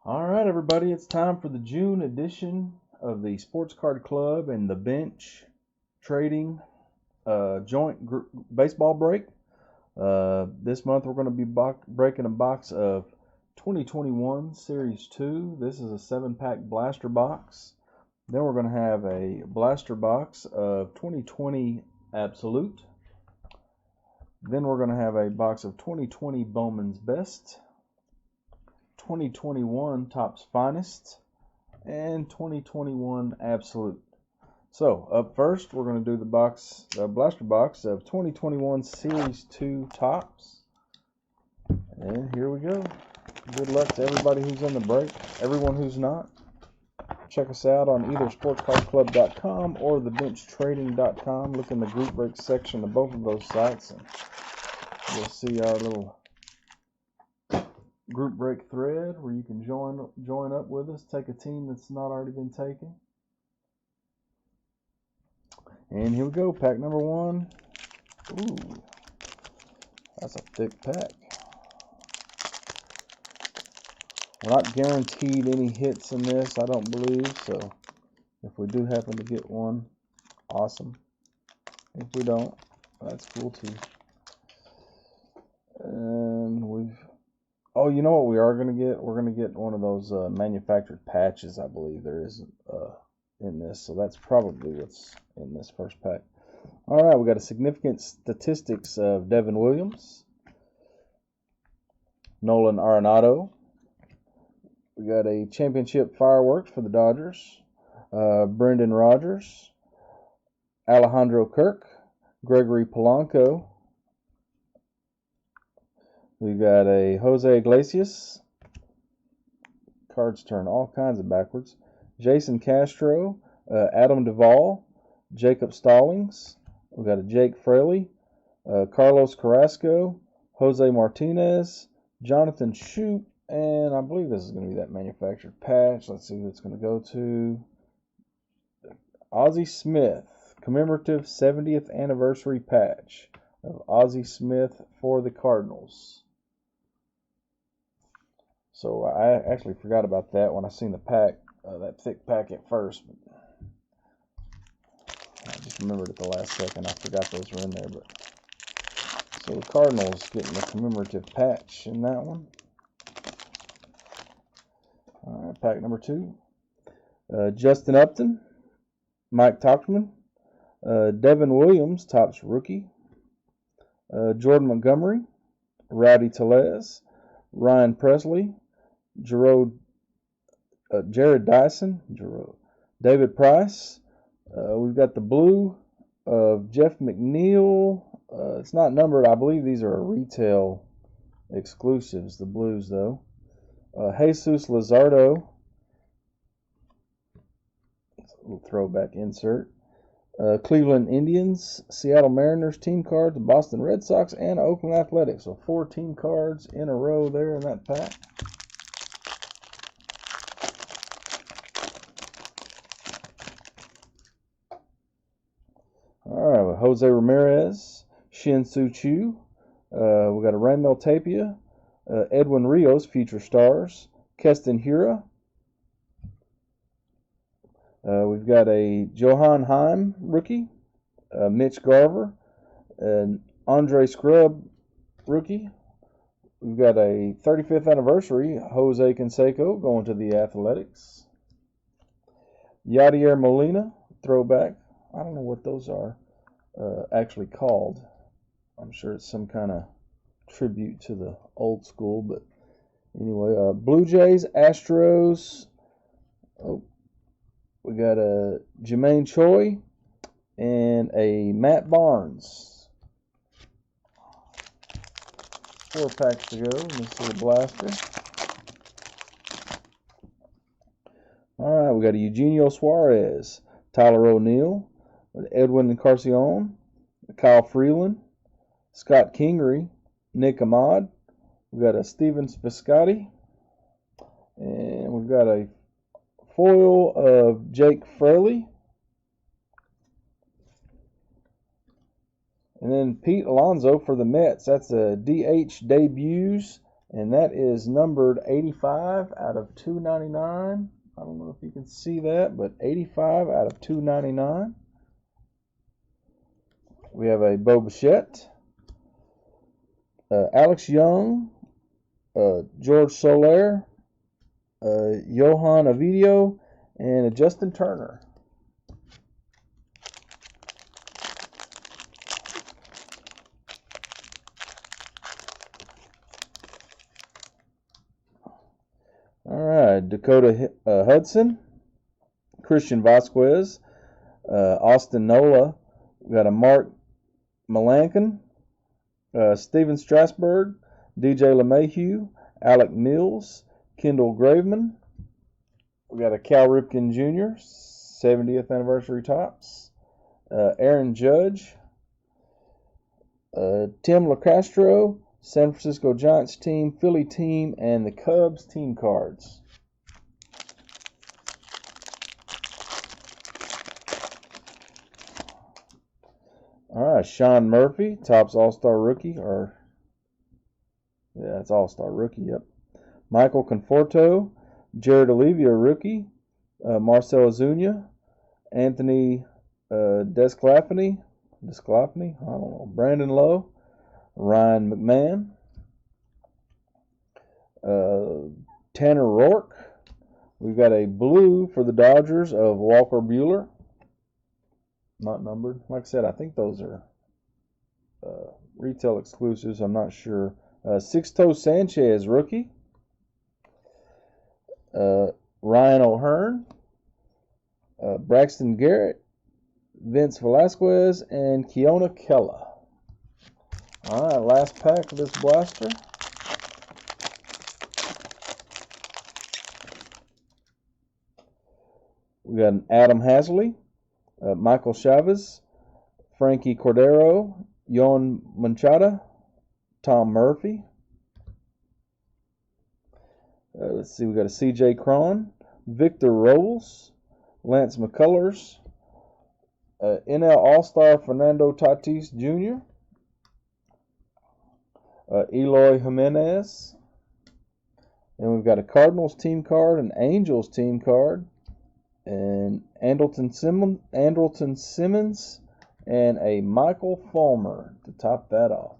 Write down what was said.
All right, everybody, it's time for the June edition of the Sports Card Club and the Bench Trading joint baseball break. This month we're going to be breaking a box of 2021 Series 2. This is a 7-pack blaster box. Then we're going to have a blaster box of 2020 Absolute. Then we're going to have a box of 2020 Bowman's Best, 2021 Topps Finest, and 2021 Absolute. So up first, we're going to do the blaster box of 2021 Series 2 Topps. And here we go. Good luck to everybody who's in the break. Everyone who's not, check us out on either sportscardclub.com or thebenchtrading.com. Look in the group break section of both of those sites, and you'll see our little group break thread where you can join up with us, take a team that's not already been taken. And here we go, pack number 1. Ooh, that's a thick pack. We're not guaranteed any hits in this, I don't believe, so if we do happen to get one, awesome. If we don't, that's cool too. And oh, you know what we are going to get? We're going to get one of those manufactured patches, I believe there is in this. So that's probably what's in this first pack. All right, we got a significant statistics of Devin Williams, Nolan Arenado. We got a championship fireworks for the Dodgers, Brendan Rodgers, Alejandro Kirk, Gregory Polanco. We've got a Jose Iglesias. Cards turn all kinds of backwards. Jason Castro, Adam Duvall, Jacob Stallings. We've got a Jake Fraley, Carlos Carrasco, Jose Martinez, Jonathan Shoup, and I believe this is going to be that manufactured patch. Let's see who it's going to go to. Ozzie Smith, commemorative 70th anniversary patch of Ozzie Smith for the Cardinals. So I actually forgot about that when I seen the pack, that thick pack at first. But I just remembered at the last second. I forgot those were in there. But so the Cardinals getting the commemorative patch in that one. All right, pack number 2. Justin Upton, Mike Tauchman, Devin Williams, Topps rookie, Jordan Montgomery, Rowdy Tellez, Ryan Presley, Jared Dyson, David Price. We've got the blue of Jeff McNeil. It's not numbered. I believe these are retail exclusives, the blues though. Jesus Luzardo. A little throwback insert. Cleveland Indians, Seattle Mariners team cards, Boston Red Sox, and Oakland Athletics. So 4 team cards in a row there in that pack. All right, with Jose Ramirez, Shin-Soo Choo. We got a Raimel Tapia, Edwin Rios, Future Stars, Keston Hiura. We've got a Johan Heim rookie, Mitch Garver, and Andre Scrub rookie. We've got a 35th anniversary Jose Canseco going to the Athletics. Yadier Molina throwback. I don't know what those are actually called. I'm sure it's some kind of tribute to the old school, but anyway, Blue Jays, Astros. Oh, we got a Jermaine Choi and a Matt Barnes. 4 packs to go in this little blaster. All right, we got a Eugenio Suarez, Tyler O'Neill, Edwin Encarnacion, Kyle Freeland, Scott Kingery, Nick Ahmad. We've got a Steven Piscotty, and we've got a foil of Jake Fraley. And then Pete Alonso for the Mets. That's a DH debuts And that is numbered 85 out of 299. I don't know if you can see that, but 85 out of 299. We have a Bo Bichette, Alex Young, George Soler, Johan Ovidio, and a Justin Turner. All right, Dakota Hudson, Christian Vasquez, Austin Nola. We got a Mark Melanson, Steven Strasburg, DJ LeMahieu, Alec Mills, Kendall Graveman. We got a Cal Ripken Jr., 70th anniversary tops. Aaron Judge, Tim LaCastro, San Francisco Giants team, Philly team, and the Cubs team cards. All right, Sean Murphy, Topps All-Star Rookie, it's All-Star Rookie, yep. Michael Conforto, Jared Olivia Rookie, Marcell Ozuna, Anthony Desclafani, I don't know, Brandon Lowe, Ryan McMahon, Tanner Rourke. We've got a blue for the Dodgers of Walker Buehler. Not numbered. Like I said, I think those are retail exclusives. I'm not sure. Sixto Sanchez rookie. Ryan O'Hearn. Braxton Garrett. Vince Velasquez. And Keona Kella. All right, last pack of this blaster. We got an Adam Haseley, Michael Chavez, Frankie Cordero, Yon Manchada, Tom Murphy. Let's see, we got a C.J. Cron, Victor Robles, Lance McCullers, NL All-Star Fernando Tatis Jr., Eloy Jimenez, and we've got a Cardinals team card, an Angels team card, and Andrelton Simmons, and a Michael Fulmer to top that off.